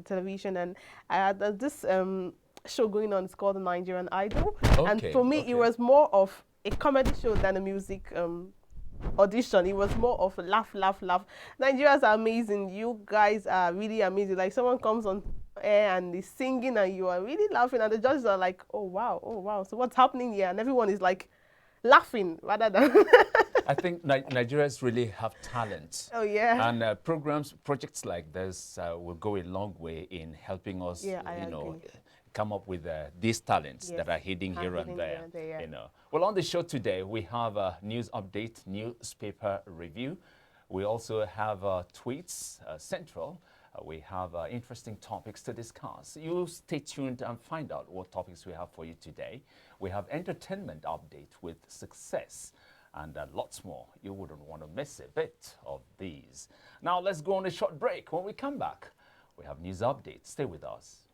the television, and I had this show going on. It's called The Nigerian Idol, and Okay, for me, okay. it was more of a comedy show than a music audition. It was more of a laugh, laugh, laugh. Nigerians are amazing. You guys are really amazing. Like someone comes on air and is singing, and you are really laughing, and the judges are like, "Oh wow, oh wow." So what's happening here? And everyone is like laughing rather than. I think Nigerians really have talent. Oh yeah. And projects like this will go a long way in helping us, Yeah, I agree. come up with these talents Yes, that are hidden here and there. yeah. You know. Well, on the show today, we have a news update, newspaper review. We also have tweets central. We have interesting topics to discuss. You stay tuned and find out what topics we have for you today. We have entertainment update with success and lots more. You wouldn't want to miss a bit of these. Now let's go on a short break. When we come back, we have news updates. Stay with us.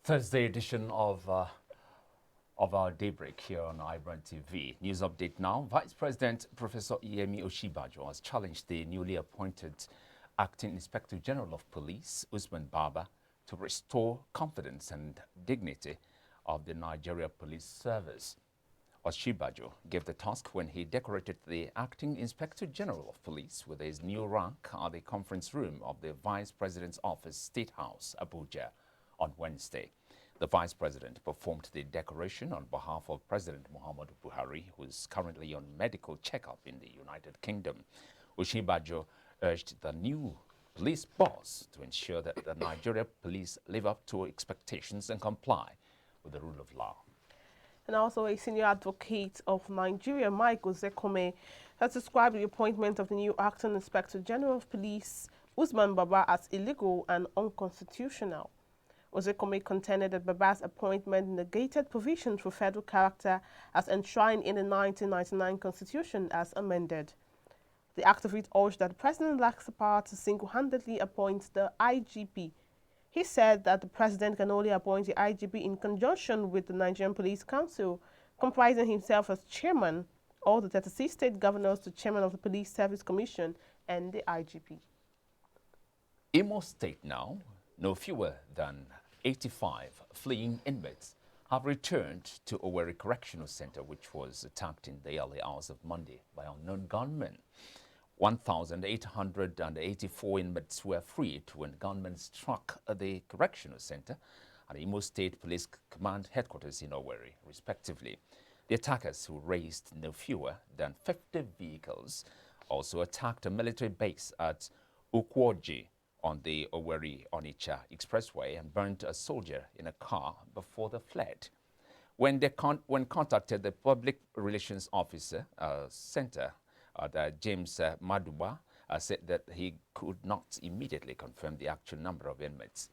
Thursday edition of our Daybreak here on iBrandTV. News update now. Vice President Professor Yemi Osinbajo has challenged the newly appointed Acting Inspector General of Police, Usman Baba, to restore confidence and dignity of the Nigeria Police Service. Osinbajo gave the task when he decorated the Acting Inspector General of Police with his new rank at the conference room of the Vice President's office, State House, Abuja, on Wednesday. The Vice President performed the decoration on behalf of President Muhammadu Buhari, who is currently on medical checkup in the United Kingdom. Osinbajo urged the new police boss to ensure that the Nigeria police live up to expectations and comply with the rule of law. And also a senior advocate of Nigeria, Mike Ozekome, has described the appointment of the new Acting Inspector General of Police, Usman Baba, as illegal and unconstitutional. Ozekome contended that Baba's appointment negated provisions for federal character as enshrined in the 1999 Constitution as amended. The activist urged that the president lacks the power to single-handedly appoint the IGP. He said that the president can only appoint the IGP in conjunction with the Nigerian Police Council, comprising himself as chairman, or the 36 state governors to chairman of the Police Service Commission and the IGP. Imo State now, no fewer than 85 fleeing inmates have returned to Owerri Correctional Center, which was attacked in the early hours of Monday by unknown gunmen. 1,884 inmates were freed when gunmen struck the correctional center and the Imo State Police Command headquarters in Owerri, respectively. The attackers, who raised no fewer than 50 vehicles, also attacked a military base at Ukwoji on the Owerri-Onitsha Expressway and burnt a soldier in a car before they fled. When contacted, the public relations officer center, James Maduba, said that he could not immediately confirm the actual number of inmates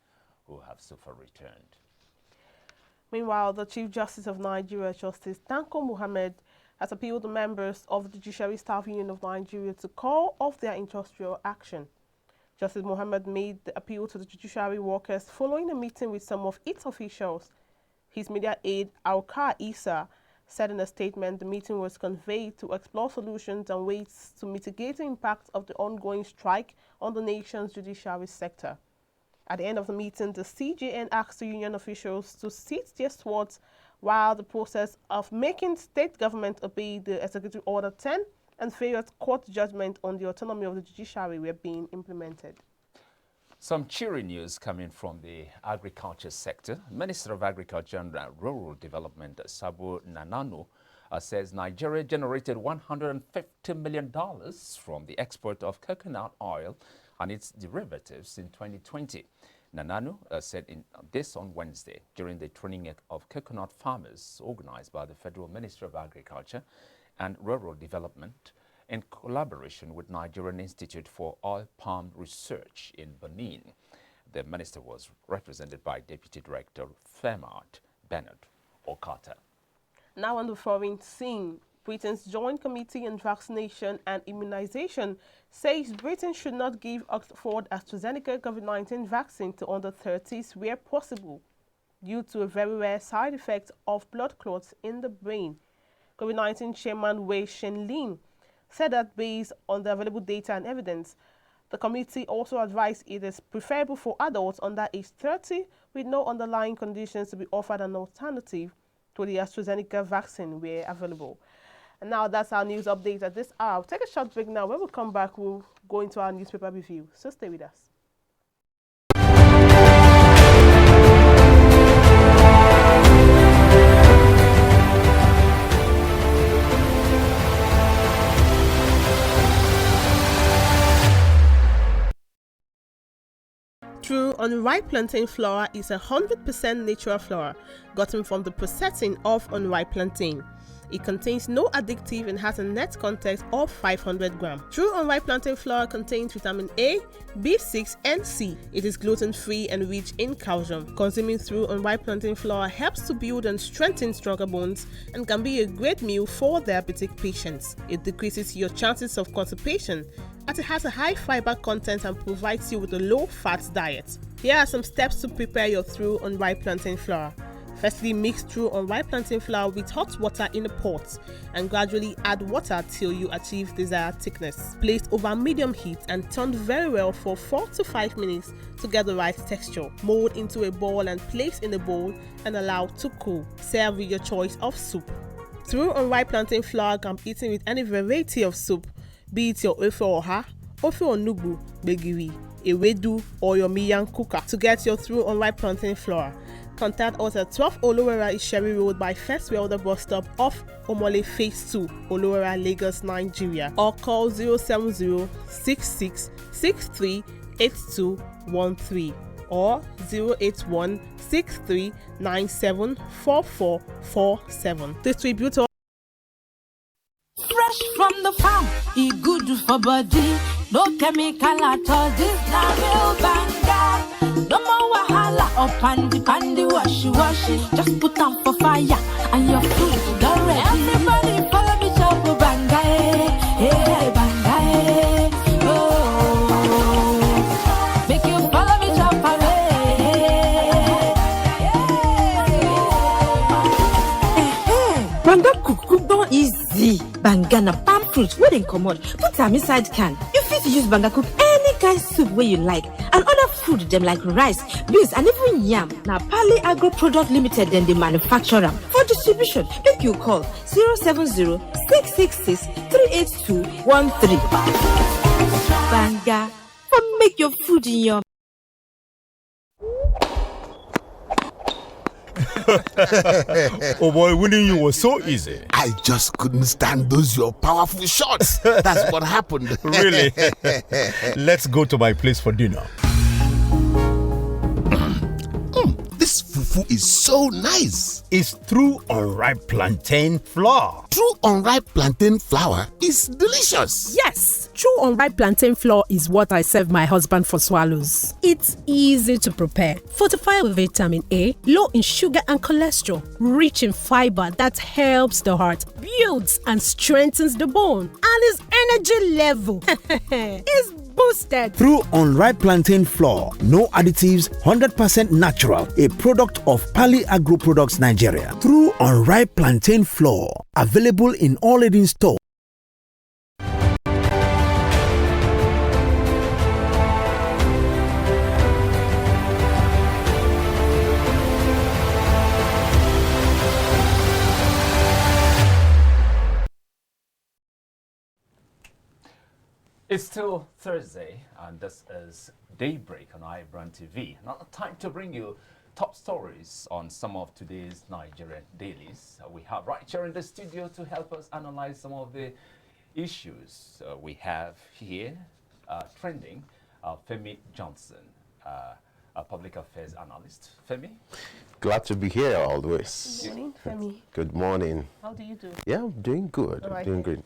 who have so far returned. Meanwhile, the Chief Justice of Nigeria, Justice Tanko Muhammad, has appealed to members of the Judiciary Staff Union of Nigeria to call off their industrial action. Justice Muhammad made the appeal to the judiciary workers following a meeting with some of its officials. His media aide, Alka Issa, said in a statement the meeting was conveyed to explore solutions and ways to mitigate the impact of the ongoing strike on the nation's judiciary sector. At the end of the meeting, the CJN asked the union officials to cease their swords while the process of making state government obey the Executive Order 10 and various court judgment on the autonomy of the judiciary were being implemented. Some cheery news coming from the agriculture sector. Minister of Agriculture and Rural Development, Sabo Nanano, says Nigeria generated $150 million from the export of coconut oil and its derivatives in 2020. Nanano said this on Wednesday during the training of coconut farmers organized by the Federal Ministry of Agriculture and Rural Development in collaboration with Nigerian Institute for Oil Palm Research in Benin. The minister was represented by Deputy Director FEMART, Bernard Okata. Now on the foreign scene, Britain's Joint Committee on Vaccination and Immunization says Britain should not give Oxford AstraZeneca COVID-19 vaccine to under 30s where possible due to a very rare side effect of blood clots in the brain. COVID-19 chairman Wei Shenlin said that based on the available data and evidence, the committee also advised it is preferable for adults under age 30 with no underlying conditions to be offered an alternative to the AstraZeneca vaccine where available. And now that's our news update at this hour. We'll take a short break now. When we come back, we'll go into our newspaper review. So stay with us. True unripe plantain flour is 100% natural flour gotten from the processing of unripe plantain. It contains no addictive and has a net content of 500 grams. True unripe plantain flour contains vitamin A, B6 and C. It is gluten-free and rich in calcium. Consuming True unripe plantain flour helps to build and strengthen stronger bones and can be a great meal for diabetic patients. It decreases your chances of constipation as it has a high fiber content and provides you with a low-fat diet. Here are some steps to prepare your True unripe plantain flour. Firstly, mix True unripe plantain flour with hot water in a pot and gradually add water till you achieve desired thickness. Place over medium heat and turn very well for 4 to 5 minutes to get the right texture. Mold into a ball and place in a bowl and allow to cool. Serve with your choice of soup. True unripe plantain flour can be eaten with any variety of soup, be it your ofe oha, ofe onugbu, gbegiri, ewedu, or your miyan kuka. To get your True unripe plantain flour, contact us at 12 Olowera Isheri Road by First Welder bus stop off Omole Phase 2, Olowera, Lagos, Nigeria, or call 070-6663-8213 or 081-6397-4447. Distributor. Fresh from the farm, e good for body. No chemical at all. This na real banga. No more wahala or pandy washy. Just put on for fire and your food done ready. Everybody follow me chop banga, hey banga, oh. Make you follow me chop banga cook don easy. Banga na palm fruit wey dem comot, put am inside can. You fit use banga cook any kind soup wey you like, and other food dem like rice, beans and even yam. Na Pali Agro Product Limited dem dey manufacture am. For distribution, make you call 070-666-38213. Banga, for make your food in your Oh boy, winning you was so easy. I just couldn't stand those your powerful shots. That's what happened. Really? Let's go to my place for dinner. This fufu is so nice. It's True unripe plantain flour. True unripe plantain flour is delicious. Yes, True unripe plantain flour is what I serve my husband for swallows. It's easy to prepare, fortified with vitamin A, low in sugar and cholesterol, rich in fiber that helps the heart, builds and strengthens the bone, and his energy level is boosted. True unripe plantain flour, no additives, 100% natural, a product of Pali Agro Products Nigeria. True unripe plantain flour, available in all leading stores. It's still Thursday, and this is Daybreak on iBrandTV. Now, time to bring you top stories on some of today's Nigerian dailies. We have right here in the studio to help us analyze some of the issues we have here trending. Femi Johnson, a public affairs analyst. Femi? Glad to be here always. Good morning, Femi. Good morning. How do you do? Yeah, I'm doing good. All right. I'm doing great.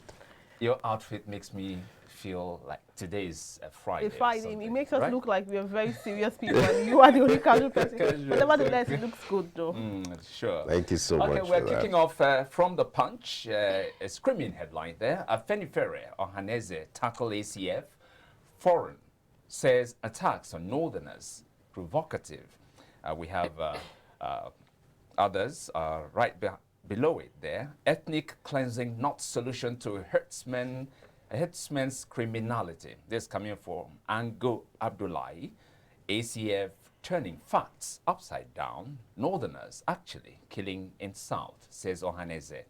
Your outfit makes me feel like today is a Friday. It's Friday. something, It makes us right? look like we are very serious people, and you are the only casual person. But nevertheless, it looks good, though. Sure. Thank you so much. Okay, we're for kicking that. off from the Punch. A screaming headline there. Afenifere Ohaneze tackle ACF. Foreign says attacks on northerners provocative. We have others right below it there. Ethnic cleansing not solution to herdsmen's criminality. This coming from Ango Abdullahi. ACF turning facts upside down. Northerners actually killing in South, says Ohaneze.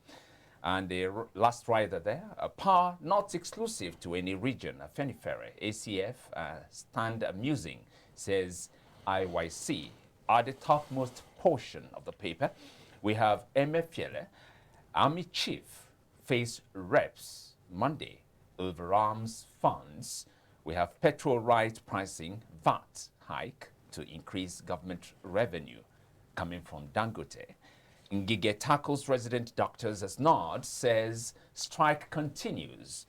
And the last rider there, a power not exclusive to any region, Afenifere, ACF, stand amusing, says IYC. At the topmost portion of the paper, we have Emefiele, Army Chief, face reps Monday over arms funds. We have petrol right pricing, VAT hike to increase government revenue coming from Dangote. Ngige tackles resident doctors as Nod says strike continues.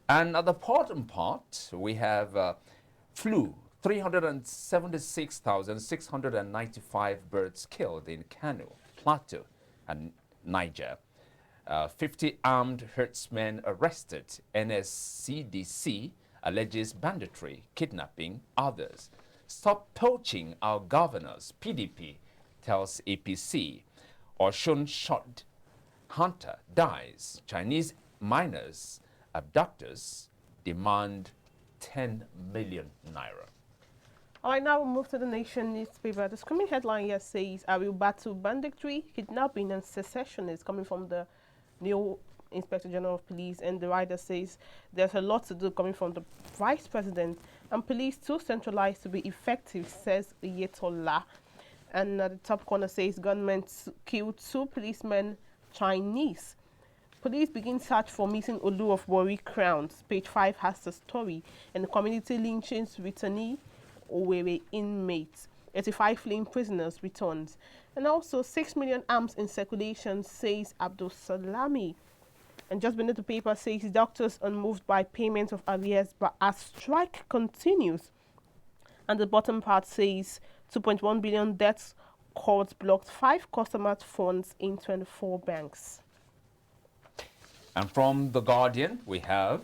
And at the bottom part, we have flu. 376,695 birds killed in Kano, Plateau, and Niger. 50 armed herdsmen arrested. NSCDC alleges banditry, kidnapping others. Stop poaching our governors, PDP tells APC. Oshun shot hunter dies. Chinese miners, abductors demand 10 million naira. All right, now we'll move to the Nation newspaper. The screaming headline here says, I will battle banditry, kidnapping, and secessionists, coming from the new Inspector General of Police. And the writer says, there's a lot to do, coming from the Vice President. And police too centralized to be effective, says Yetola. And at the top corner says, gunmen killed 2 policemen, Chinese. Police begin search for missing Olu of Warri crowns. Page 5 has the story. And the community lynchings returnee Owerri inmates. 85 fleeing prisoners returns. And also 6 million arms in circulation, says Abdul Salami. And just beneath the paper says doctors unmoved by payment of arrears, but as strike continues. And the bottom part says 2.1 billion debts, courts blocked 5 customers' funds in 24 banks. And from The Guardian, we have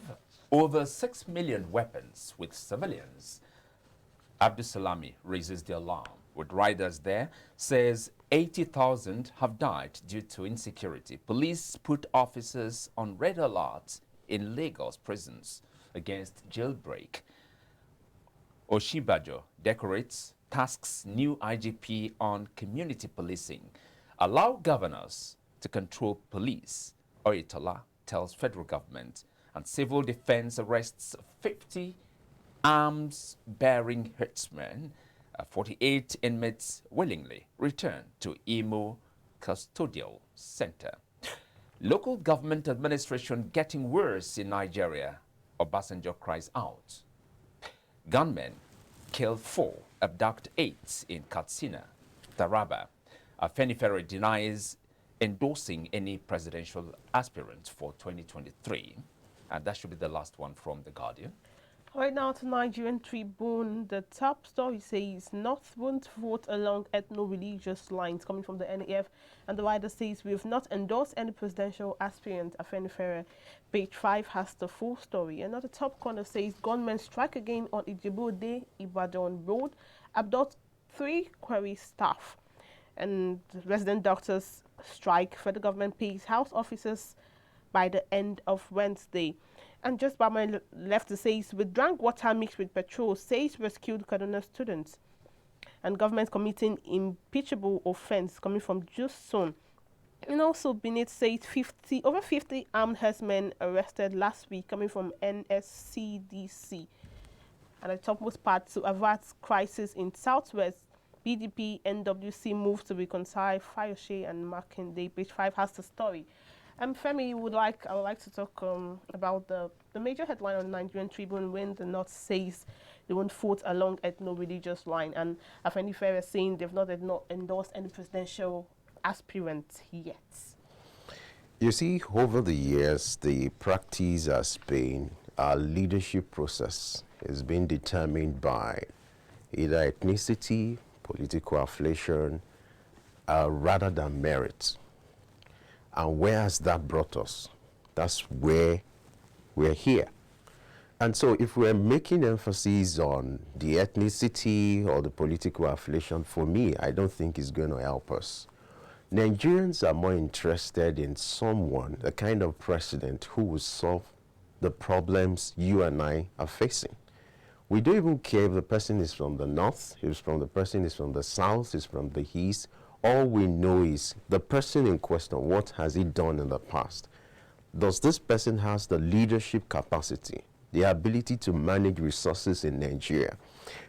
over 6 million weapons with civilians. Abdul Salami raises the alarm. With riders there, says 80,000 have died due to insecurity. Police put officers on red alert in Lagos prisons against jailbreak. Oshibajo decorates, tasks new IGP on community policing. Allow governors to control police. Oyetola tells federal government. And civil defense arrests 50 arms-bearing herdsmen. 48 inmates willingly return to Imo Custodial Center. Local government administration getting worse in Nigeria. Obasanjo cries out. Gunmen kill 4, abduct 8 in Katsina, Taraba. Afenifere denies endorsing any presidential aspirant for 2023. And that should be the last one from The Guardian. Right now to Nigerian Tribune, the top story says North won't vote along ethno-religious lines, coming from the NAF, and the writer says we have not endorsed any presidential aspirant. Afenifere. Page 5 has the full story. Another top corner says gunmen strike again on Ijebu-Ode Ibadan Road, abduct 3 quarry staff, and resident doctors strike. Federal government pays house officers by the end of Wednesday. And just by my left, it says, with drank water mixed with petrol, says rescued Kaduna students. And government committing impeachable offense, coming from Just Soon. And also, Benin said over 50 armed herdsmen arrested last week coming from NSCDC. And the topmost part to avert crisis in Southwest, BDP NWC moved to reconcile Fayoshe and Makinde. Page 5 has the story. Femi, I would like to talk about the major headline on Nigerian Tribune when the North says they won't vote along ethno-religious line, and Afeni Fair is saying they've not endorsed any presidential aspirant yet. You see, over the years, the practice has been our leadership process is being determined by either ethnicity, political affiliation, rather than merit. And where has that brought us? That's where we're here. And so if we're making emphasis on the ethnicity or the political affiliation, for me, I don't think it's going to help us. Nigerians are more interested in someone, the kind of president who will solve the problems you and I are facing. We don't even care if the person is from the north, if the person is from the south, is from the east. All we know is the person in question, what has he done in the past? Does this person has the leadership capacity, the ability to manage resources in Nigeria?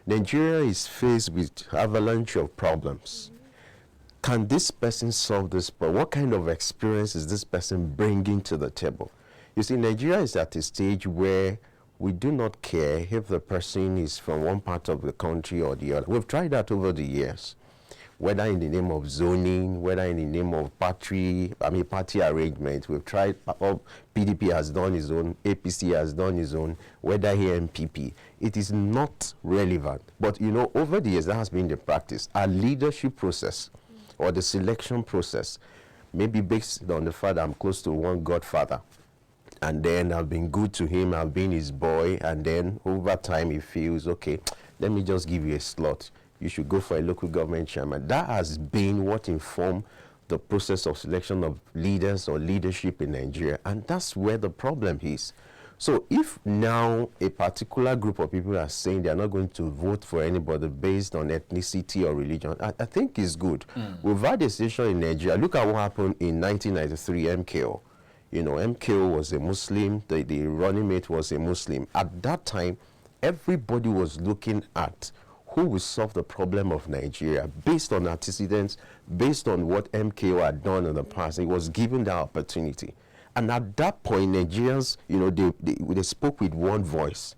Nigeria is faced with avalanche of problems. Can this person solve this problem? What kind of experience is this person bringing to the table? You see, Nigeria is at a stage where we do not care if the person is from one part of the country or the other. We've tried that over the years, whether in the name of zoning, whether in the name of party arrangement. We've tried, PDP has done its own, APC has done its own, whether here MPP. It is not relevant. But, you know, over the years, that has been the practice. Our leadership process or the selection process may be based on the fact that I'm close to one godfather. And then I've been good to him, I've been his boy, and then over time he feels, okay, let me just give you a slot. You should go for a local government chairman. That has been what informed the process of selection of leaders or leadership in Nigeria. And that's where the problem is. So if now a particular group of people are saying they're not going to vote for anybody based on ethnicity or religion, I think it's good. We've had a situation in Nigeria. Look at what happened in 1993, MKO. You know, MKO was a Muslim, the running mate was a Muslim. At that time, everybody was looking at who will solve the problem of Nigeria based on antecedents, based on what MKO had done in the past. It was given that opportunity. And at that point, Nigerians, you know, they spoke with one voice.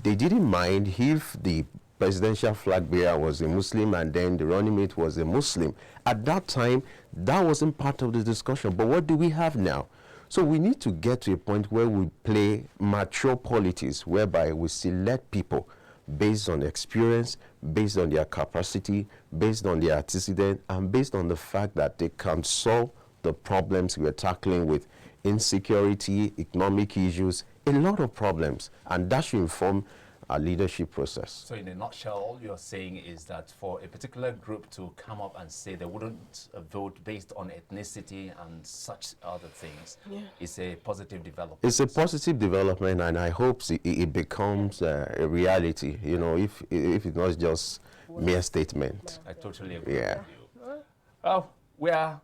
They didn't mind if the presidential flag bearer was a Muslim and then the running mate was a Muslim. At that time, that wasn't part of the discussion. But what do we have now? So we need to get to a point where we play mature politics, whereby we select people based on experience, based on their capacity, based on their antecedent, and based on the fact that they can solve the problems we're tackling with insecurity, economic issues, a lot of problems, and that should inform our leadership process. So in a nutshell, all you're saying is that for a particular group to come up and say they wouldn't vote based on ethnicity and such other things, is a positive development. It's a positive development, and I hope it becomes a reality, you know, if it's not just mere statement. I totally agree with you. Well, we are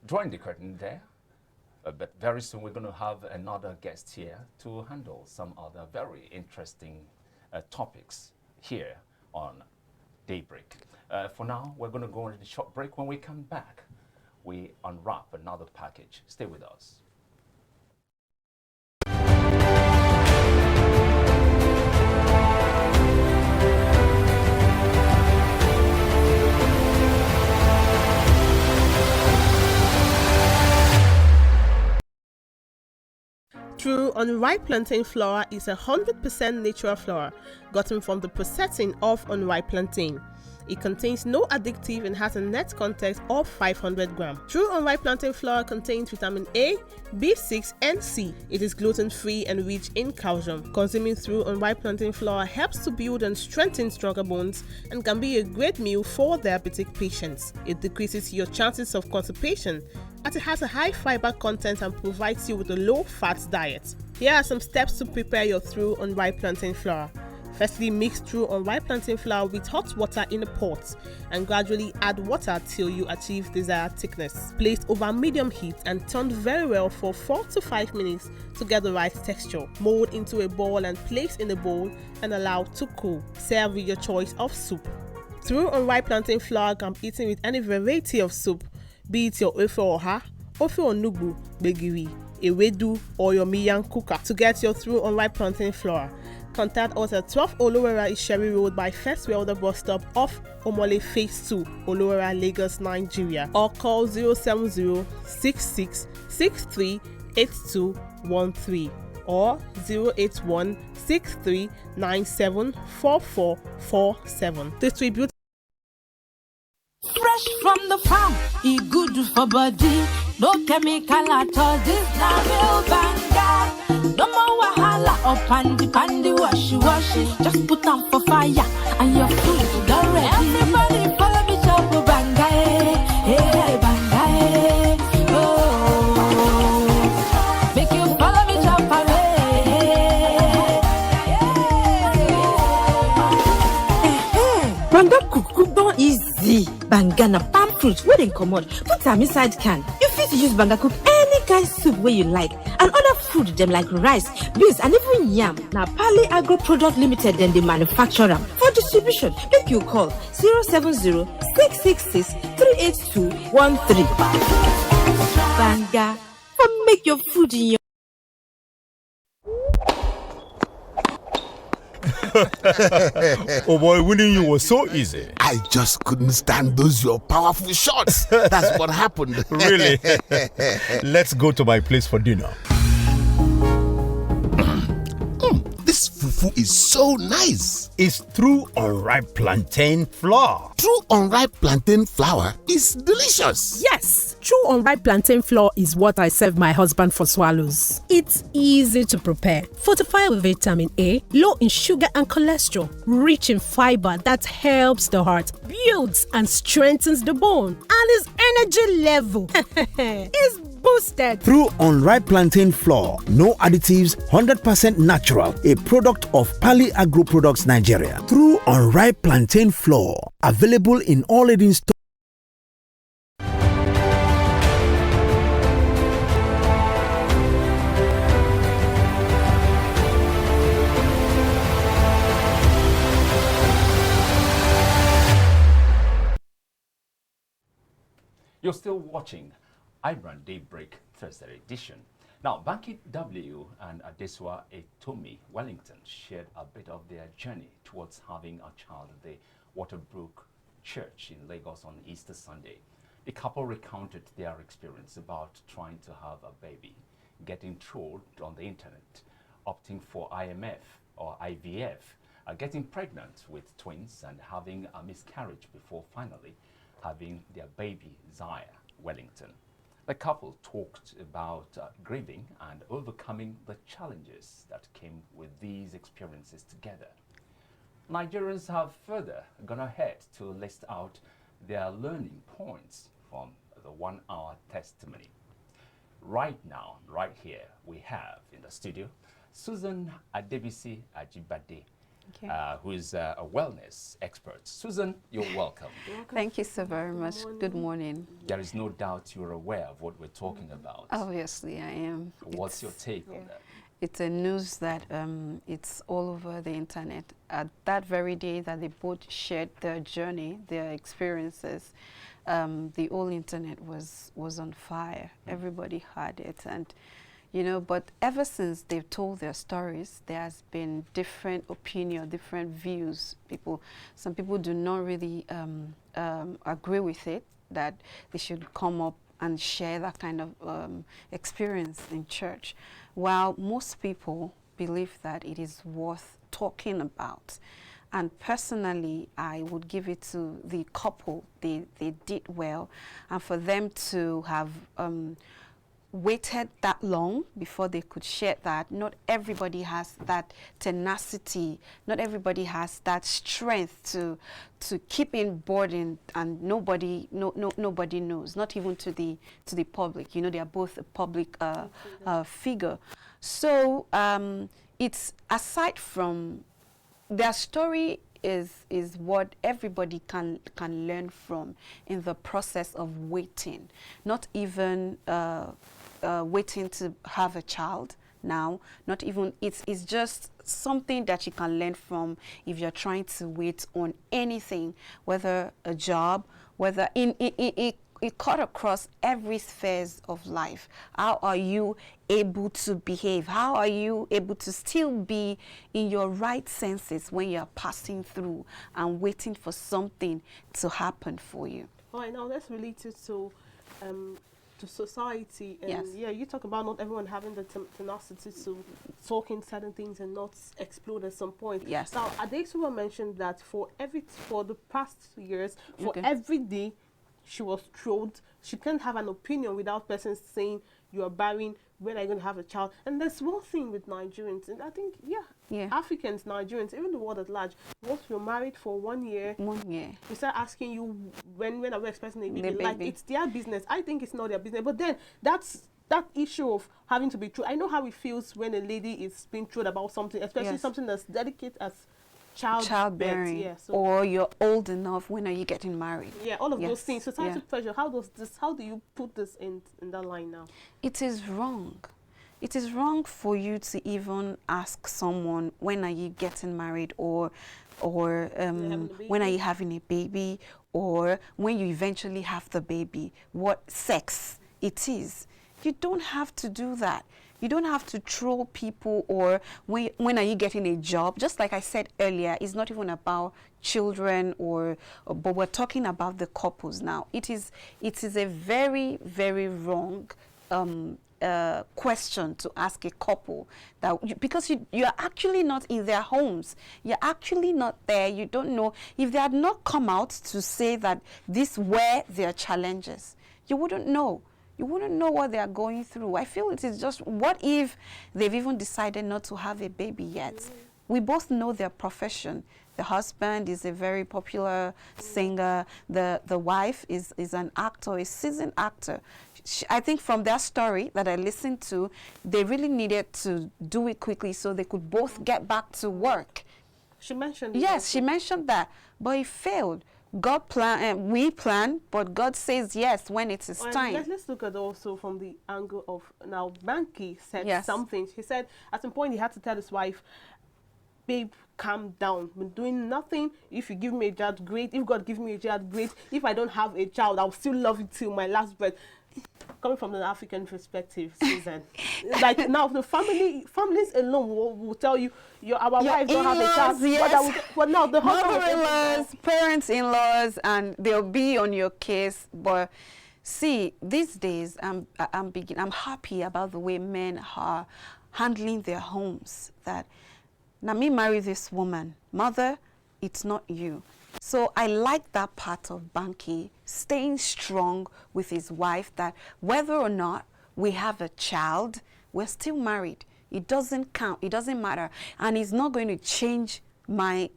drawing the curtain there. But very soon we're going to have another guest here to handle some other very interesting topics here on Daybreak. For now, we're going to go on a short break. When we come back, we unwrap another package. Stay with us. True unripe plantain flour is 100% natural flour gotten from the processing of unripe plantain. It contains no addictive and has a net content of 500 grams. True unripe plantain flour contains vitamin A, B6 and C. It is gluten-free and rich in calcium. Consuming True unripe plantain flour helps to build and strengthen stronger bones and can be a great meal for diabetic patients. It decreases your chances of constipation as it has a high fiber content and provides you with a low-fat diet. Here are some steps to prepare your True unripe plantain flour. Firstly, mix through unripe plantain flour with hot water in a pot and gradually add water till you achieve desired thickness. Place over medium heat and turn very well for 4 to 5 minutes to get the right texture. Mold into a ball and place in a bowl and allow to cool. Serve with your choice of soup. Through unripe plantain flour can be eaten with any variety of soup, be it your ofe oha, ofe onugbu, begiri, ewedu, or your miyan kuka. To get your through unripe plantain flour, contact us at 12 Olowera Isheri Road by First Welder bus stop off Omole Phase 2, Olowera, Lagos, Nigeria, or call 070-6663-8213 or 081-6397-4447. Distribute. Fresh from the farm, it good for body. No chemical at all. This na real banga. No more wahala or pandy wash. Just put on for fire and your food is ready. Everybody follow me, chop banga, hey banga, oh. Make you follow me, chop Banga cook don easy. Banga na palm fruit wey dem comot, put am inside can. You fit use banga cook any kind soup wey you like, and other food dem like rice, beans and even yam. Na Pali Agro Product Limited dem dey manufacture am. For distribution, make you call 070-666-38213. Banga, for make your food in your Oh boy, winning you was so easy. I just couldn't stand those your powerful shots. That's what happened. Really? Let's go to my place for dinner. This fufu is so nice. It's through unripe plantain flour. True unripe plantain flour is delicious. Yes, true unripe plantain flour is what I serve my husband for swallows. It's easy to prepare, fortified with vitamin A, low in sugar and cholesterol, rich in fiber that helps the heart, builds and strengthens the bone, and his energy level is boosted. Through unripe plantain flour, no additives, 100% natural, a product of Pali Agro Products Nigeria. Through unripe plantain flour, available in all leading stores. You're still watching iBrand Daybreak Thursday edition. Now, Banky W and Adeswa Etomi Wellington shared a bit of their journey towards having a child at the Waterbrook Church in Lagos on Easter Sunday. The couple recounted their experience about trying to have a baby, getting trolled on the internet, opting for IMF or IVF, getting pregnant with twins and having a miscarriage before finally having their baby, Zaya Wellington. The couple talked about grieving and overcoming the challenges that came with these experiences together. Nigerians have further gone ahead to list out their learning points from the 1 hour testimony. Right now, right here, we have in the studio Susan Adebisi Ajibade, who is a wellness expert. Susan, you're welcome. Thank you so very much. Good morning. There is no doubt you're aware of what we're talking about. Obviously, I am. What's your take on that? It's a news that it's all over the internet. At that very day that they both shared their journey, their experiences, the whole internet was on fire. Everybody heard it, and you know, but ever since they've told their stories, there has been different opinion, different views. Some people do not really agree with it, that they should come up and share that kind of experience in church, while most people believe that it is worth talking about. And personally, I would give it to the couple. They did well, and for them to have waited that long before they could share that. Not everybody has that tenacity. Not everybody has that strength to keep in burden, and nobody knows. Not even to the public. You know, they are both a public figure. So it's aside from their story is what everybody can learn from in the process of waiting, not even waiting to have a child now, not even, it's just something that you can learn from if you're trying to wait on anything, whether a job, whether it cut across every spheres of life. How are you able to behave? How are you able to still be in your right senses when you're passing through and waiting for something to happen for you? All right, now let's relate it to society. And yes. Yeah, you talk about not everyone having the tenacity to talk in certain things and not explode at some point. Yes. Now, Adesuwa mentioned that for the past years, for Okay. every day she was trolled. She can't have an opinion without person saying you are barren, when are you going to have a child? And there's one thing with Nigerians, and I think, Africans, Nigerians, even the world at large, once you're married for 1 year, we start asking you when are we expecting a baby? Like, it's their business. I think it's not their business. But then that issue of having to be true. I know how it feels when a lady is being told about something, especially something that's delicate as childbearing, so or you're old enough, when are you getting married? Yeah, all of those things. Societal pressure, how do you put this in that line now? It is wrong. It is wrong for you to even ask someone, when are you getting married, or when are you having a baby, or when you eventually have the baby, what sex it is. You don't have to do that. You don't have to troll people, or when are you getting a job? Just like I said earlier, it's not even about children, but we're talking about the couples now. It is a very, very wrong question to ask a couple, because you're actually not in their homes. You're actually not there. You don't know. If they had not come out to say that these were their challenges, you wouldn't know. You wouldn't know what they are going through. I feel it is just, what if they've even decided not to have a baby yet? We both know their profession. The husband is a very popular singer. The wife is an actor, a seasoned actor. I think from their story that I listened to, they really needed to do it quickly so they could both get back to work. She mentioned she mentioned that, but it failed. God plan, we plan, but God says yes when it is time. Let's look at also from the angle of, now, Banky said something. He said at some point he had to tell his wife, babe, calm down. I'm doing nothing. If you give me a child, great. If God gives me a child, great. If I don't have a child, I'll still love you till my last breath. Coming from the African perspective, Susan, like now the families alone will tell you our wives don't have a child, but now the mother-in-laws, parents-in-laws, and they'll be on your case. But see, these days I'm happy about the way men are handling their homes. That now me marry this woman, mother, it's not you. So I like that part of Banky staying strong with his wife, that whether or not we have a child, we're still married. It doesn't count. It doesn't matter. And it's not going to change my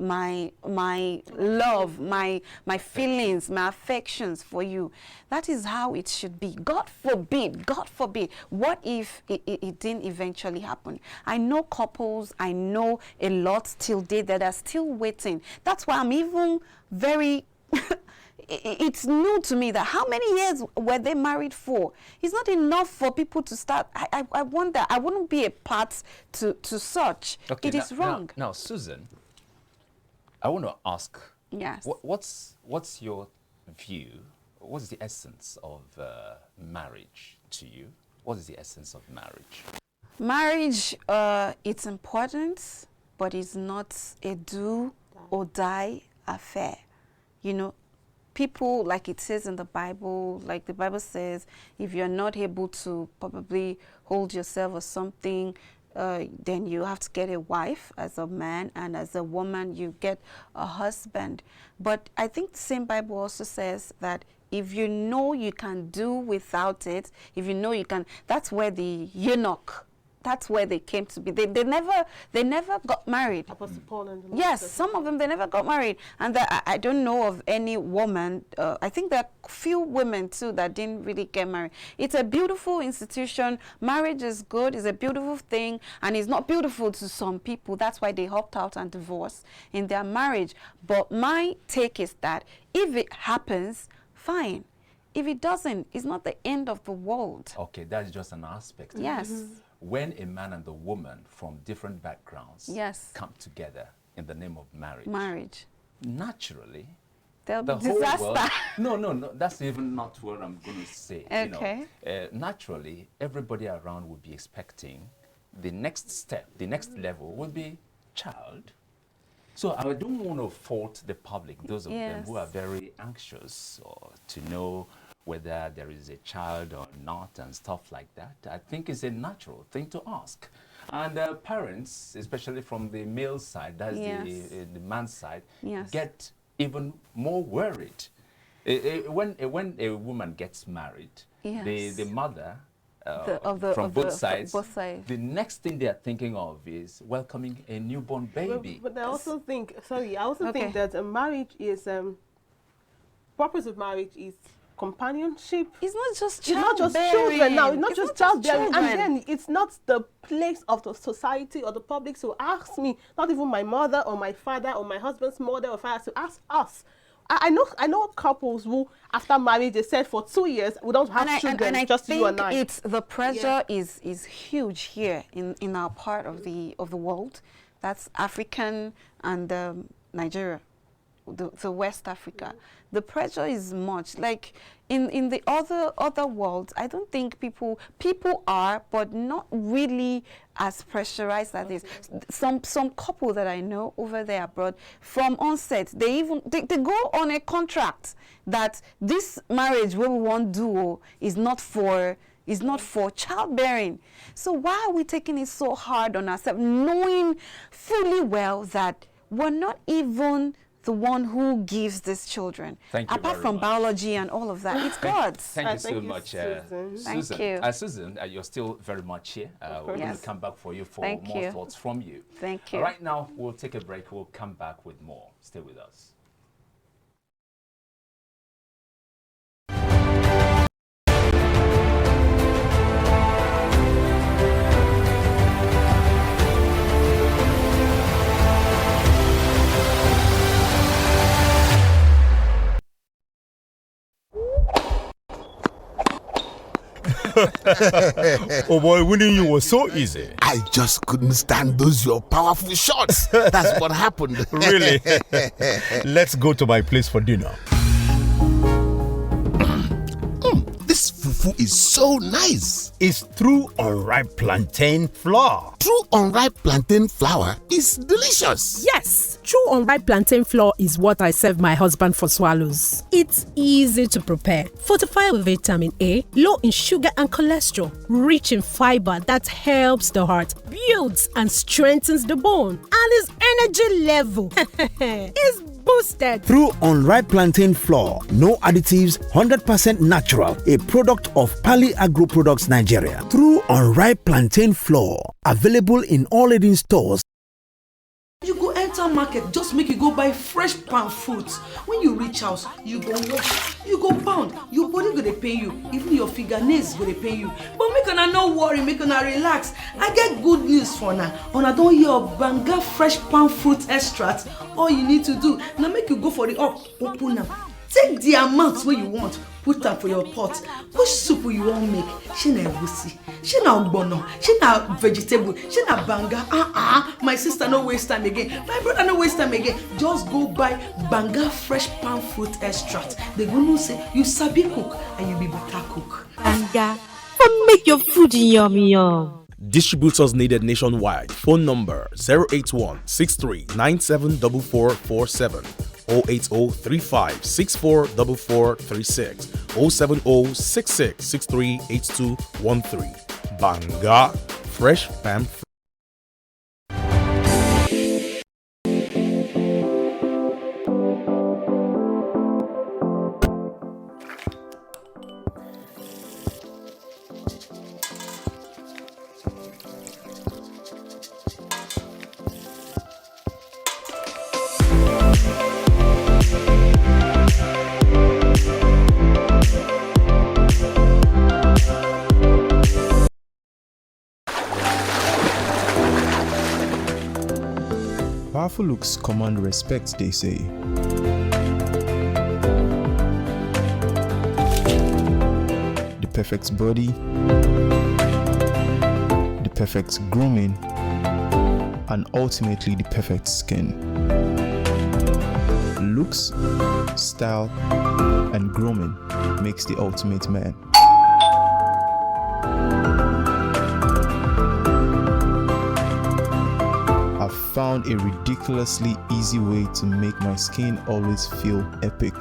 love, my feelings, my affections for you. That is how it should be. God forbid, what if it didn't eventually happen? I know couples, I know a lot till date that are still waiting. That's why I'm even very it's new to me that how many years were they married for? It's not enough for people to start. I wonder, I wouldn't be a part to such. Okay, it is wrong. Now, Susan, I want to ask, yes, what's your view? What's the essence of marriage to you? What is the essence of marriage? Marriage, it's important, but it's not a do or die affair. You know, people, like it says in the Bible, like the Bible says, if you're not able to probably hold yourself or something, then you have to get a wife as a man, and as a woman you get a husband. But I think the same Bible also says that if you know you can do without it, if you know you can, that's where the eunuch that's where they came to be. They never got married. Yes, some of them, they never got married. And I don't know of any woman, I think there are few women too that didn't really get married. It's a beautiful institution. Marriage is good, it's a beautiful thing, and it's not beautiful to some people. That's why they opt out and divorce in their marriage. But my take is that if it happens, fine. If it doesn't, it's not the end of the world. Okay, that's just an aspect. Yes. When a man and a woman from different backgrounds come together in the name of marriage, naturally, there'll the be whole disaster. world, no, that's even not what I'm going to say. Okay. You know, naturally, everybody around would be expecting the next step, the next level would be child. So I don't want to fault the public, those of them who are very anxious to know whether there is a child or not and stuff like that. I think it's a natural thing to ask. And parents, especially from the male side, that's the man's side, get even more worried. When a woman gets married, the mother, from both sides, the next thing they are thinking of is welcoming a newborn baby. But I also think, think that a marriage is, purpose of marriage is companionship. It's not just childbearing. It's not just children now. It's not just childbearing. And then it's not the place of the society or the public to ask me, not even my mother or my father or my husband's mother or father, to ask us. I know couples who, after marriage, they said for 2 years, we don't have children, and just you and I. It's the pressure is huge here in our part of the world. That's African and Nigeria, the West Africa. The pressure is much. Like in the other worlds, I don't think people are, but not really as pressurized as this. Some couple that I know over there abroad, from onset, they go on a contract that this marriage we want do is not for childbearing. So why are we taking it so hard on ourselves, knowing fully well that we're not even the one who gives these children? Apart from biology and all of that, it's God's. Thank you so much, Susan. Thank you. Susan, you're still very much here. We're going to come back for you for Thank more you. thoughts from you. Thank you. Right now, we'll take a break. We'll come back with more. Stay with us. Oh boy, winning you was so easy. I just couldn't stand those your powerful shots. That's what happened. Really? Let's go to my place for dinner. This fufu is so nice. It's true unripe plantain flour. True unripe plantain flour is delicious. Yes, true unripe plantain flour is what I serve my husband for swallows. It's easy to prepare, fortified with vitamin A, low in sugar and cholesterol, rich in fiber that helps the heart, builds and strengthens the bone, and his energy level is boosted. Through unripe plantain flour, no additives, 100% natural, a product of Pali Agro Products Nigeria. Through unripe plantain flour, available in all leading stores. You go enter market, just make you go buy fresh palm fruits. When you reach house, you go wash, you go pound, your body go dey pain you, even your fingernails go dey pain you. But make una no worry, make una relax. I get good news for una. Una don hear of Banga fresh palm fruit extract. All you need to do na make you go for the open am. Take the amount wey you want, put am for your pot. Which soup you wan make? Shey na egusi, shey na ogbono, shey na vegetable, shey na banga. My sister no waste time again. My brother no waste time again. Just go buy Banga fresh palm fruit extract. They go know say you sabi cook and you be better cook. Banga, come make your food yummy yum. Distributors needed nationwide. Phone number 081-6397-4447, 080-3564-4436, 070-6663-8213. Banga Fresh Palm Fruit. Powerful looks command respect, they say. The perfect body, the perfect grooming, and ultimately the perfect skin. Looks, style, and grooming makes the ultimate man. I've found a ridiculously easy way to make my skin always feel epic.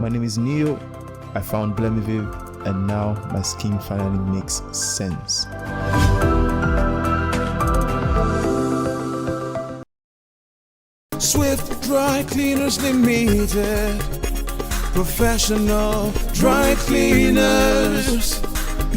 My name is Neo. I found Blemiviv, and now my skin finally makes sense. Swift Dry Cleaners Limited, professional dry cleaners,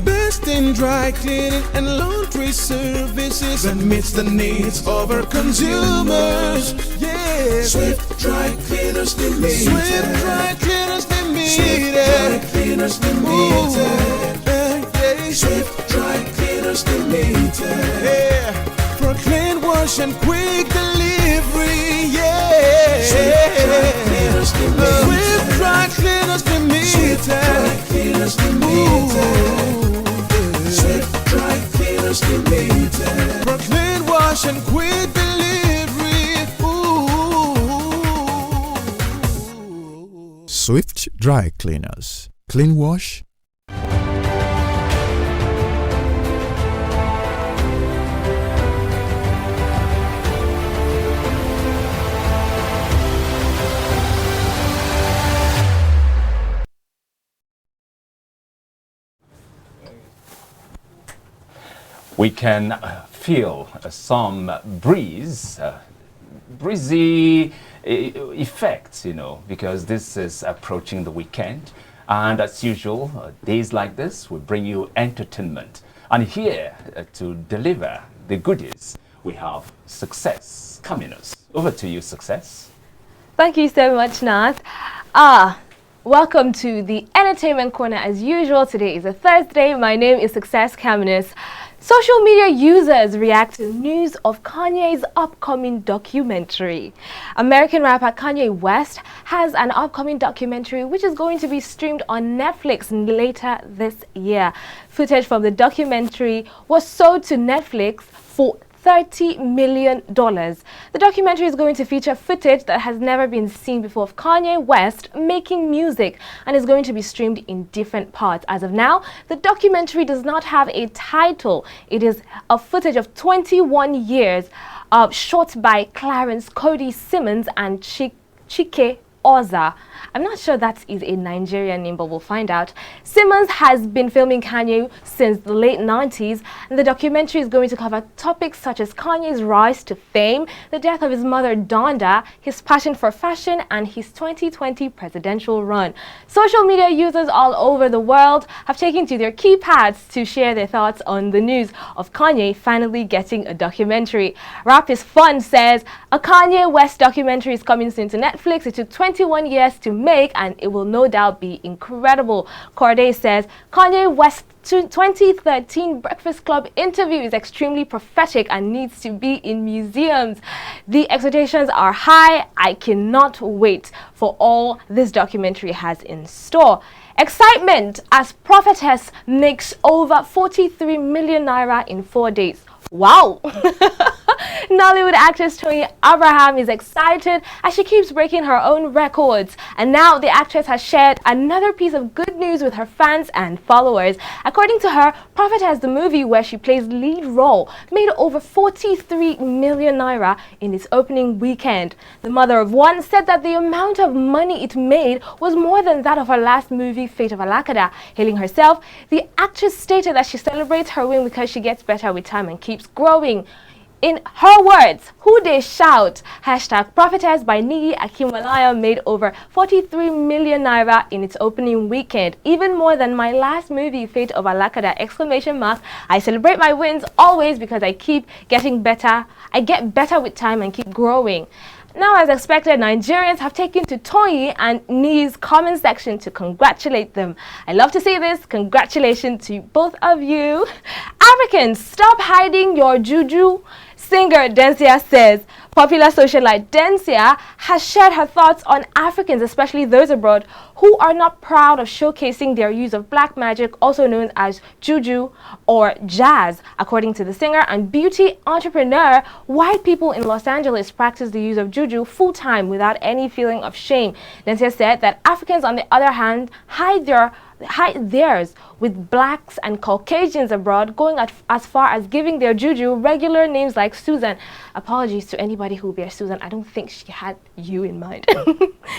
best in dry cleaning and laundry services that meets the needs of our consumers. Yeah, Swift Dry Cleaners Limited. Swift Dry Cleaners Limited. Swift Dry Cleaners Limited. Yeah. Swift Dry Cleaners Limited. Yeah, for clean wash and quick delivery. Yeah, Swift Dry Cleaners Limited. Swift Dry Cleaners Limited. Swift Dry Cleaners Limited. Swift Dry Cleaners Limited. For clean wash and quick delivery. Ooh. Swift Dry Cleaners. Clean wash. We can feel some breezy effects, you know, because this is approaching the weekend. And as usual, days like this will bring you entertainment. And here to deliver the goodies, we have Success coming us. Over to you, Success. Thank you so much, Nath. Welcome to the Entertainment Corner. As usual, today is a Thursday. My name is Success Caminus. Social media users react to news of Kanye's upcoming documentary. American rapper Kanye West has an upcoming documentary which is going to be streamed on Netflix later this year. Footage from the documentary was sold to Netflix for $30 million. The documentary is going to feature footage that has never been seen before of Kanye West making music and is going to be streamed in different parts. As of now, the documentary does not have a title. It is a footage of 21 years shot by Clarence Cody Simmons and Chike Oza. I'm not sure that is a Nigerian name, but we'll find out. Simmons has been filming Kanye since the late 90s, and the documentary is going to cover topics such as Kanye's rise to fame, the death of his mother Donda, his passion for fashion, and his 2020 presidential run. Social media users all over the world have taken to their keypads to share their thoughts on the news of Kanye finally getting a documentary. Rap is Fun says, a Kanye West documentary is coming soon to Netflix. It took 21 years to make, and it will no doubt be incredible. Corday says, Kanye West's 2013 Breakfast Club interview is extremely prophetic and needs to be in museums. The expectations are high. I cannot wait for all this documentary has in store. Excitement as Prophetess makes over 43 million naira in 4 days. Wow! Nollywood actress Toyin Abraham is excited as she keeps breaking her own records. And now the actress has shared another piece of good news with her fans and followers. According to her, Prophetess, the movie where she plays lead role, made over 43 million naira in its opening weekend. The mother of one said that the amount of money it made was more than that of her last movie, Fate of Alakada. Hailing herself, the actress stated that she celebrates her win because she gets better with time and keeps growing. In her words, who they shout, hashtag Prophetess by Nigi Akinwalaya made over 43 million naira in its opening weekend. Even more than my last movie, Fate of Alakada, exclamation mark. I celebrate my wins always because I keep getting better. I get better with time and keep growing. Now, as expected, Nigerians have taken to Toyin and Ni's comment section to congratulate them. I love to see this. Congratulations to both of you. Africans, stop hiding your juju. Singer Densia says. Popular socialite Densia has shared her thoughts on Africans, especially those abroad, who are not proud of showcasing their use of black magic, also known as juju or jazz. According to the singer and beauty entrepreneur, white people in Los Angeles practice the use of juju full-time without any feeling of shame. Densia said that Africans, on the other hand, hide theirs, with blacks and Caucasians abroad going as far as giving their juju regular names like Susan. Apologies to anybody who bears Susan. I don't think she had you in mind.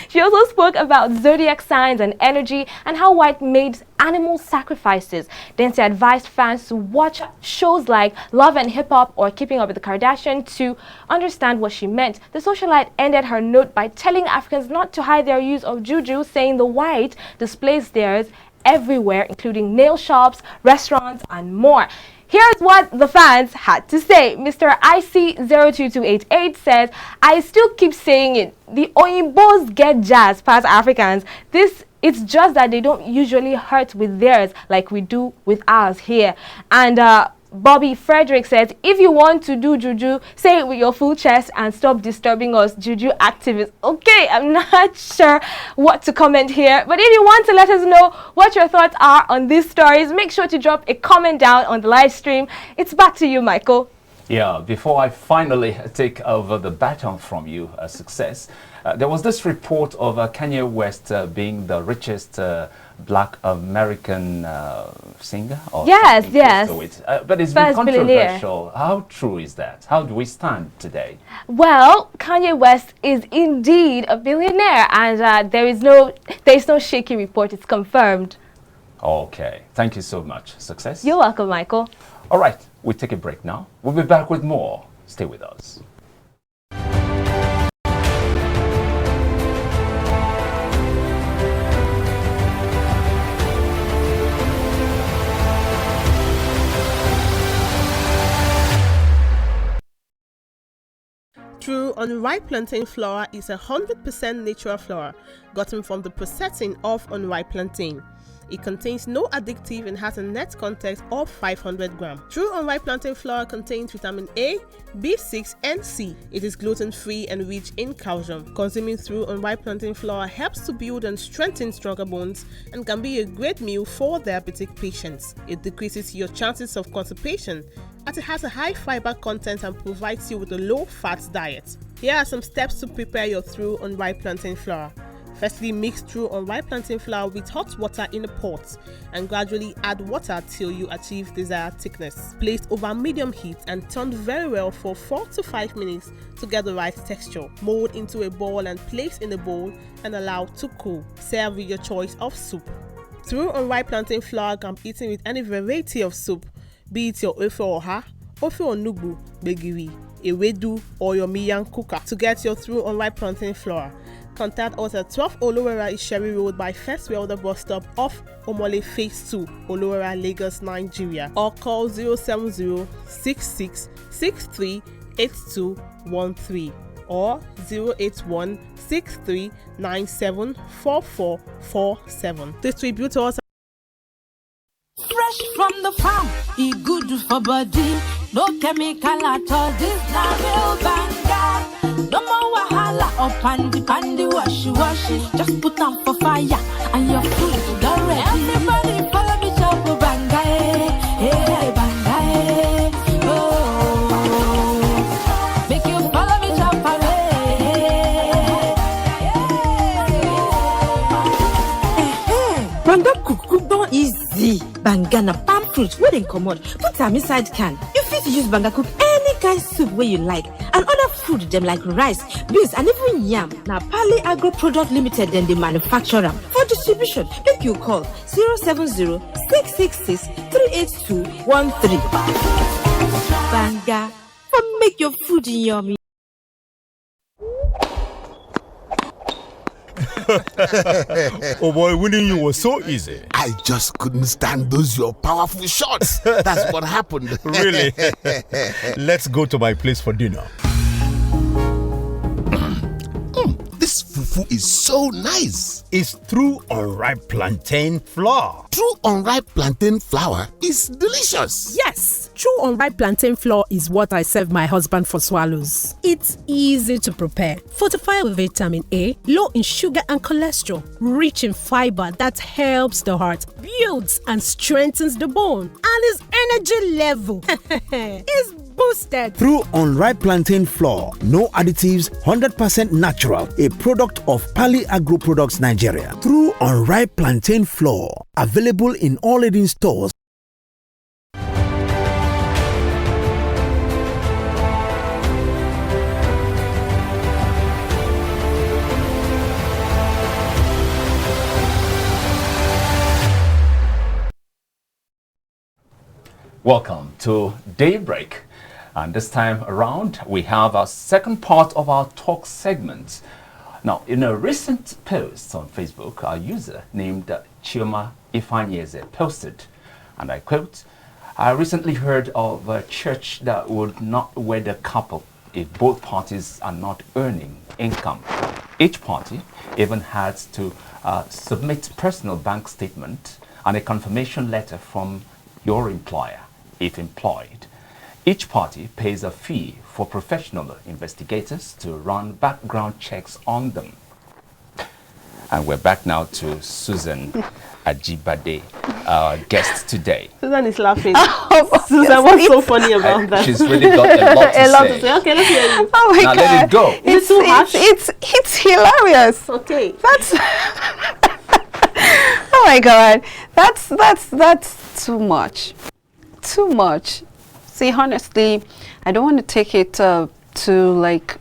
She also spoke about zodiac signs and energy and how white made animal sacrifices. Densia advised fans to watch shows like Love and Hip Hop or Keeping Up with the Kardashians to understand what she meant. The socialite ended her note by telling Africans not to hide their use of juju, saying the white displays theirs everywhere, including nail shops, restaurants, and more. Here's what the fans had to say. Mr. IC02288 says, I still keep saying it. The Oyinbos get jazz past Africans. It's just that they don't usually hurt with theirs like we do with ours here. And Bobby Frederick says, if you want to do juju, say it with your full chest and stop disturbing us juju activists. Okay, I'm not sure what to comment here, but if you want to let us know what your thoughts are on these stories, make sure to drop a comment down on the live stream. It's back to you, Michael. Yeah, before I finally take over the baton from you, Success, there was this report of Kanye West being the richest Black American singer? Or yes. But it's been controversial. How true is that? How do we stand today? Well, Kanye West is indeed a billionaire, and there is no shaky report. It's confirmed. Okay. Thank you so much. Success. You're welcome, Michael. All right. We take a break now. We'll be back with more. Stay with us. True unripe plantain flour is 100% natural flour gotten from the processing of unripe plantain. It contains no addictive and has a net content of 500 grams. True unripe plantain flour contains vitamin A, B6 and C. It is gluten-free and rich in calcium. Consuming true unripe plantain flour helps to build and strengthen stronger bones and can be a great meal for diabetic patients. It decreases your chances of constipation as it has a high fiber content and provides you with a low-fat diet. Here are some steps to prepare your true unripe plantain flour. Firstly, mix true unripe plantain flour with hot water in a pot and gradually add water till you achieve desired thickness. Place over medium heat and turn very well for 4 to 5 minutes to get the right texture. Mold into a ball and place in a bowl and allow to cool. Serve with your choice of soup. True unripe plantain flour can be eaten with any variety of soup, be it your ofe oha, ofe onugbu, begiri, ewedu, or your miyan kuka. To get your true unripe plantain flour, contact us at 12 Olowera Isheri Road by First Welder bus stop off Omole Phase 2, Olowera, Lagos, Nigeria, or call 070-6663-8213 or 081-6397-4447. Distributors. Fresh from the farm, e good for body. No chemical at all. This na real banga. No more wahala or pandy washy. Just put on for fire and your food is ready. Everybody follow me chop banga, hey banga, oh. Make you follow me chop Banga cook don easy. Banga na palm fruit wey dem comot, put am inside can. You fit use banga cook any kind soup wey you like, and other food dem like rice, beans and even yam. Na Pali Agro Product Limited dem dey manufacture am. For distribution, make you call 070-666-38213. Banga, make your food yummy. Oh boy, winning you was so easy. I just couldn't stand those your powerful shots. That's what happened. Really? Let's go to my place for dinner. fufu is so nice. It's true unripe plantain flour. True unripe plantain flour is delicious. Yes, true unripe plantain flour is what I serve my husband for swallows. It's easy to prepare, fortified with vitamin A, low in sugar and cholesterol, rich in fiber that helps the heart, builds and strengthens the bone, and his energy level is boosted. Through unripe plantain flour, no additives, 100% natural, a product of Pali Agro Products Nigeria. Through unripe plantain flour, available in all leading stores. Welcome to Daybreak. And this time around, we have our second part of our talk segment. Now, in a recent post on Facebook, our user named Chioma Ifanyeze posted, and I quote, "I recently heard of a church that would not wed a couple if both parties are not earning income. Each party even has to submit personal bank statement and a confirmation letter from your employer, if employed. Each party pays a fee for professional investigators to run background checks on them." And we're back now to Susan Ajibade, our guest today. Susan is laughing. Susan, what's so funny about that? She's really got a lot to say. Okay, let's hear you. Oh my Now God. let it go. It's too much. It's hilarious. Okay. That's oh my God. That's too much. Too much. See, honestly, I don't want to take it to like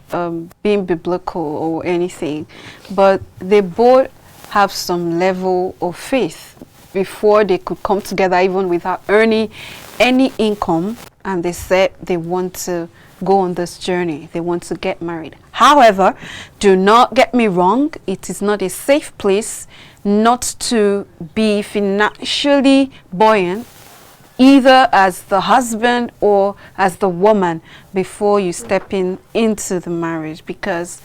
being biblical or anything, but they both have some level of faith before they could come together even without earning any income, and they said they want to go on this journey. They want to get married. However, do not get me wrong, it is not a safe place not to be financially buoyant, either as the husband or as the woman, before you step into the marriage, because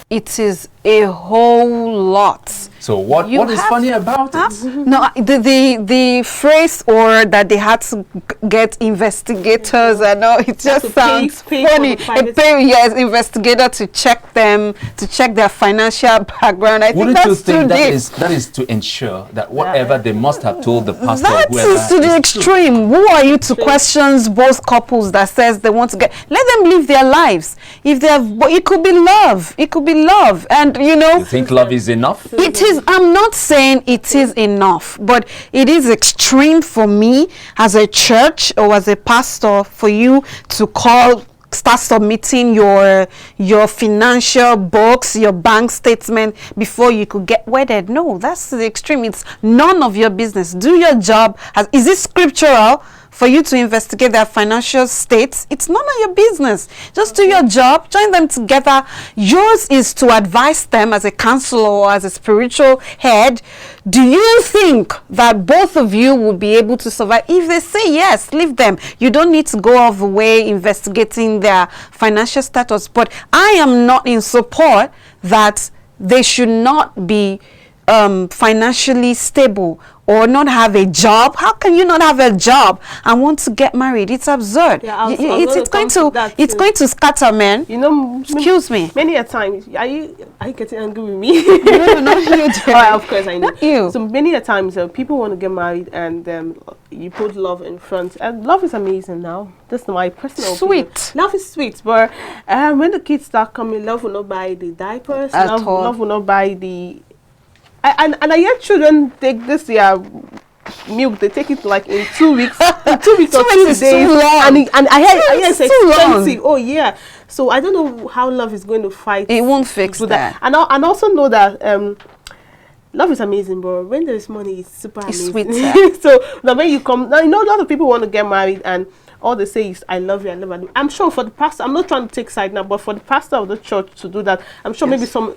it is a whole lot. So what is funny about it? No, the phrase or that they had to get investigators and all, it just sounds funny. Yes, investigator to check them, to check their financial background. I think that's too deep. That is to ensure that whatever they must have told the pastor, that is to the extreme. Who are you to question both couples that says they want to get? Let them live their lives. If they have, it could be love. It could be love, and you know. You think love is enough? It is. I'm not saying it is enough, but it is extreme for me as a church or as a pastor for you to start submitting your financial books, your bank statement before you could get wedded. No, that's the extreme. It's none of your business. Do your job. Is it scriptural for you to investigate their financial states? It's none of your business. Just do your job, join them together. Yours is to advise them as a counselor or as a spiritual head. Do you think that both of you will be able to survive? If they say yes, leave them. You don't need to go all the way investigating their financial status. But I am not in support that they should not be financially stable or not have a job. How can you not have a job and want to get married? It's absurd. Yeah, it's going to scatter, man. You know, excuse me. Many a times, are you getting angry with me? No, not you. Of course, I know. Not you. So many a times, people want to get married, and you put love in front. And love is amazing now. That's my personal opinion. Love is sweet, but when the kids start coming, love will not buy the diapers. Love will not buy the. And I hear children take this milk. They take it like in 2 weeks. In 2 weeks or 2 days. And I hear it's expensive. Oh yeah. So I don't know how love is going to fight. It won't fix that. And also know that love is amazing, but when there is money, it's super amazing. Sweet. So now when you come, now you know a lot of people want to get married, and all they say is, "I love you, I love you." I'm sure for the pastor, I'm not trying to take side now, but for the pastor of the church to do that, I'm sure maybe some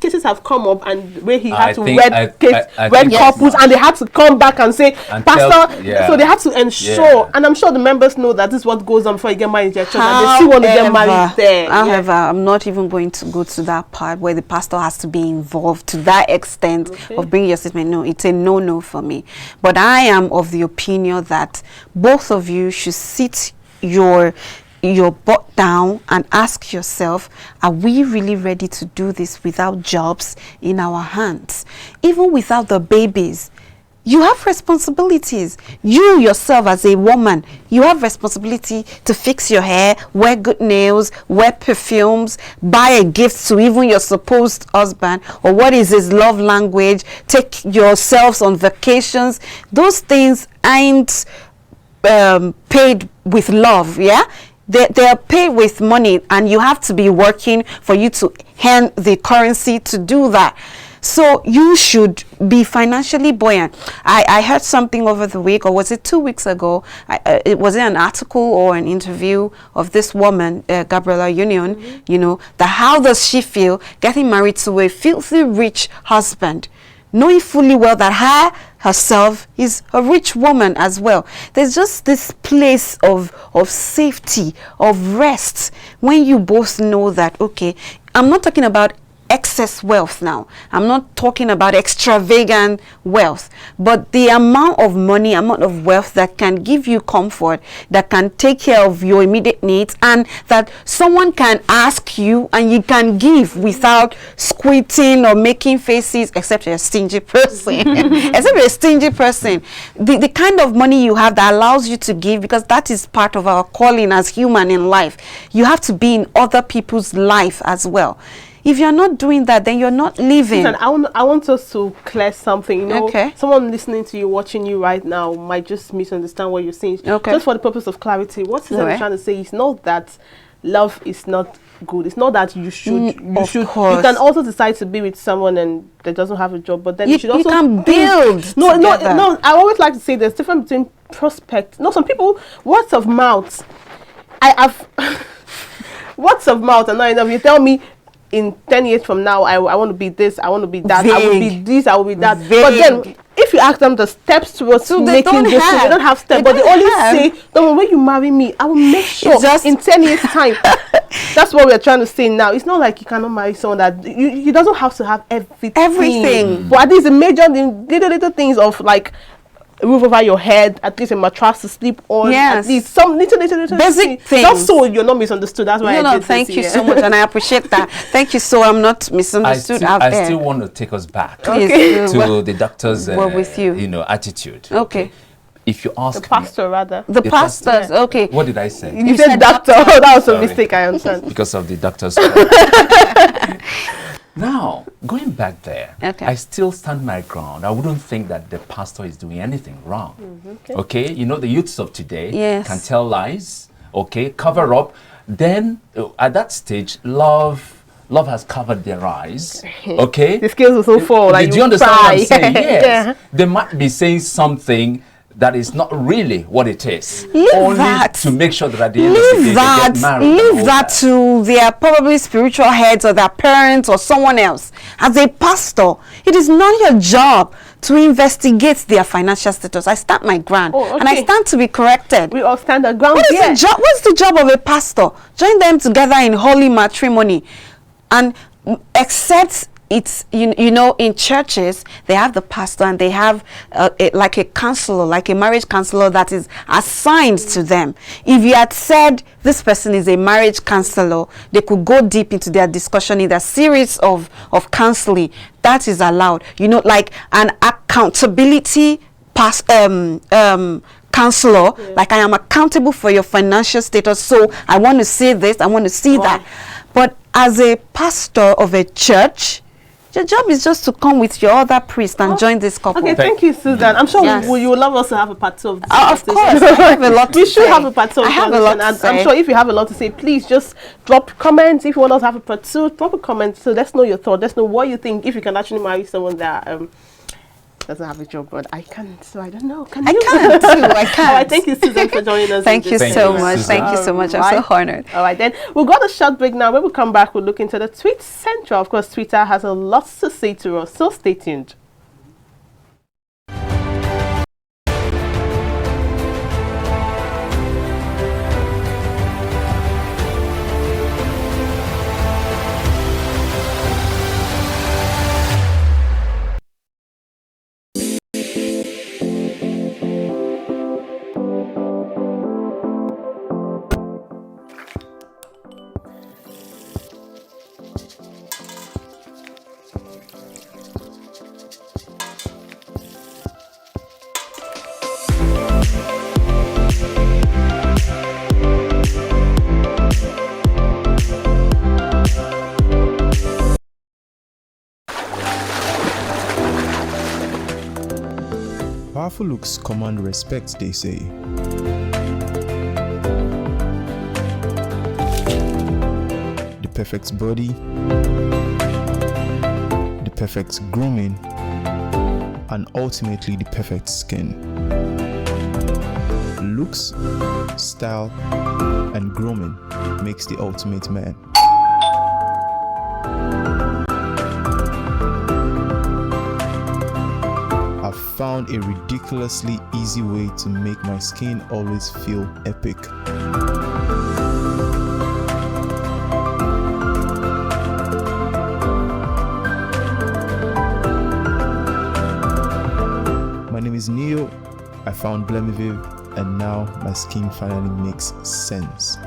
cases have come up, and where he I had to think- wed think couples, and they had to come back and say, And Pastor, tell- so they have to ensure, Yeah. and I'm sure the members know that this is what goes on before you get married in your church, and they still want to get married there. However, I'm not even going to go to that part where the pastor has to be involved to that extent of bringing your statement. No, it's a no-no for me. But I am of the opinion that both of you should sit your butt down and ask yourself, are we really ready to do this without jobs in our hands? Even without the babies, you have responsibilities. You yourself as a woman, you have responsibility to fix your hair, wear good nails, wear perfumes, buy a gift to even your supposed husband, or what is his love language, take yourselves on vacations. Those things ain't paid with love, yeah? They are paid with money, and you have to be working for you to earn the currency to do that. So you should be financially buoyant. I heard something over the week, or was it 2 weeks ago? It was an article or an interview of this woman, Gabriella Union, you know, that how does she feel getting married to a filthy rich husband, knowing fully well that herself is a rich woman as well. There's just this place of safety, of rest, when you both know that, okay, I'm not talking about excess wealth now. I'm not talking about extravagant wealth, but the amount of money, amount of wealth that can give you comfort, that can take care of your immediate needs, and that someone can ask you and you can give without squinting or making faces, except you're a stingy person. Except you're a stingy person. The kind of money you have that allows you to give, because that is part of our calling as human in life. You have to be in other people's life as well. If you're not doing that, then you're not living. Listen, I want us to clear something. You know, someone listening to you, watching you right now, might just misunderstand what you're saying. Just for the purpose of clarity, what I'm trying to say is not that love is not good. It's not that you should. You can also decide to be with someone and that doesn't have a job, but then you should also can build. No. I always like to say there's difference between prospect. No, some people, words of mouth. I have words of mouth, and not enough. You tell me, in 10 years from now, I want to be this, I want to be that, I will be this, I will be that. But then, if you ask them the steps towards making this, they don't have steps, but they only say, the way you marry me, I will make sure in 10 years' time. That's what we're trying to say now. It's not like you cannot marry someone that, you doesn't have to have everything. But at least the major, the little things of like, a roof over your head, at least a mattress to sleep on, at least some little basic things. Just so you're not misunderstood. That's why I did thank you so much, and I appreciate that. Thank you, so I'm not misunderstood out there. I still want to take us back to the doctor's with you. attitude. Okay. If you ask the pastor, rather. The pastors, okay. What did I say? You said doctor. Oh, that was a mistake, I understand. Because of the doctor's Now, going back there, I still stand my ground. I wouldn't think that the pastor is doing anything wrong. Okay, you know, the youths of today can tell lies, cover up. Then, at that stage, love has covered their eyes, The scales will so fall. Do you understand what I'm saying? Yes. They might be saying something that is not really what it is. To make sure that at the end of the day they get married. Leave that to their probably spiritual heads or their parents or someone else. As a pastor, it is not your job to investigate their financial status. I stand my ground, and I stand to be corrected. We all stand our ground. What's the job of a pastor? Join them together in holy matrimony, and except it's you know, in churches they have the pastor and they have like a counselor, like a marriage counselor that is assigned to them. If you had said this person is a marriage counselor, they could go deep into their discussion in their series of counseling. That is allowed. You know, like an accountability counselor, like I am accountable for your financial status, so I want to see this, I want to see that. But as a pastor of a church, your job is just to come with your other priest and join this couple. Okay, thank you, Susan. I'm sure you would love us to have a part 2 of this. Of course, I have a lot to say. We should have a part 2 of I have a lot to say. I'm sure if you have a lot to say, please just drop comments. If you want us to have a part 2, drop a comment. So let's know your thought. Let's know what you think. If you can actually marry someone that doesn't have a job, but I can't, so I don't know. I can't too. I can't. All right, thank you, Susan, for joining us. Thank you so much. Thank you so much. I'm so honored. All right, then we'll go to a short break now. When we come back, we'll look into the Tweet Central. Of course, Twitter has a lot to say to us, so stay tuned. Powerful looks command respect, they say. The perfect body, the perfect grooming, and ultimately the perfect skin. Looks, style, and grooming makes the ultimate man. I've found a ridiculously easy way to make my skin always feel epic. My name is Neo. I found Blemiviv, and now my skin finally makes sense.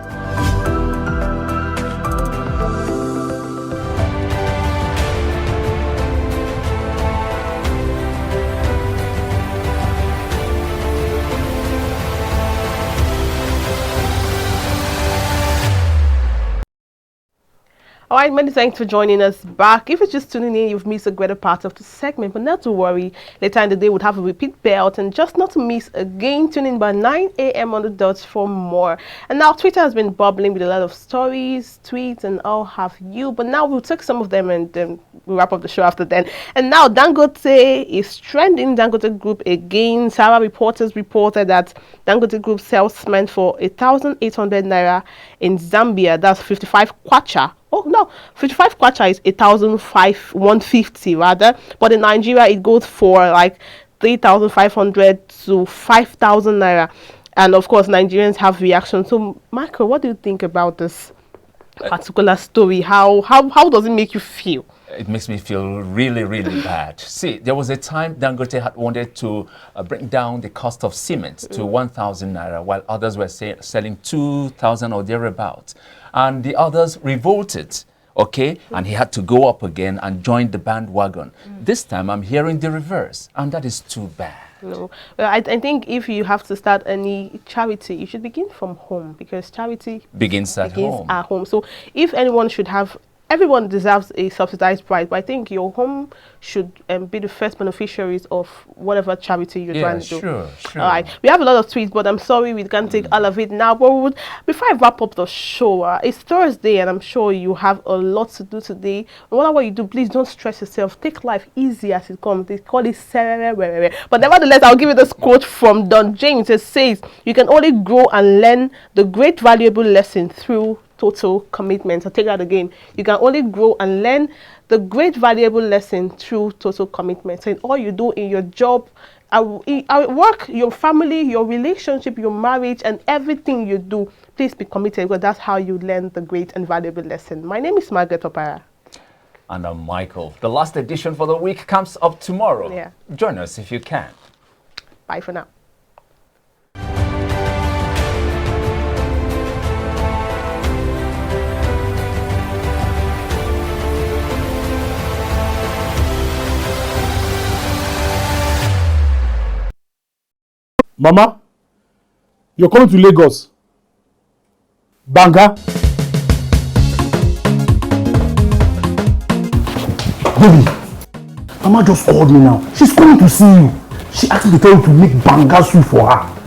All right, many thanks for joining us back. If it's just tuning in, you've missed a greater part of the segment, but not to worry. Later in the day, we'll have a repeat belt, and just not to miss again, tune in by 9 a.m. on the dot for more. And now Twitter has been bubbling with a lot of stories, tweets, and all have you. But now we'll take some of them and then we'll wrap up the show after then. And now Dangote is trending. Dangote Group again. Sarah reporters reported that Dangote Group sells cement for 1,800 naira in Zambia. That's 55 kwacha. Oh no, 55 kwacha is 1,150 rather, but in Nigeria it goes for like 3,500 to 5,000 naira, and of course Nigerians have reactions. So Michael, what do you think about this particular story? How does it make you feel? It makes me feel really, really bad. See, there was a time Dangote had wanted to bring down the cost of cement to 1,000 naira, while others were selling 2,000 or thereabouts. And the others revolted, okay? And he had to go up again and join the bandwagon. This time I'm hearing the reverse, and that is too bad. No, well, I think if you have to start any charity, you should begin from home, because charity begins at home. So if anyone should have, everyone deserves a subsidized price, but I think your home should be the first beneficiaries of whatever charity you're trying to do. Sure. All right, we have a lot of tweets, but I'm sorry we can't take all of it now. But before I wrap up the show, it's Thursday, and I'm sure you have a lot to do today. No matter what you do, please don't stress yourself. Take life easy as it comes. They call it serere. But nevertheless, I'll give you this quote from Don James. It says, "You can only grow and learn the great valuable lesson through total commitment." I'll take that again. You can only grow and learn the great valuable lesson through total commitment. So in all you do in your job, at work, your family, your relationship, your marriage, and everything you do, please be committed, because that's how you learn the great and valuable lesson. My name is Margaret Opara. And I'm Michael. The last edition for the week comes up tomorrow. Yeah. Join us if you can. Bye for now. Mama, you're coming to Lagos. Banga. Baby, Mama just called me now. She's coming to see you. She asked me to tell you to make banga soup for her.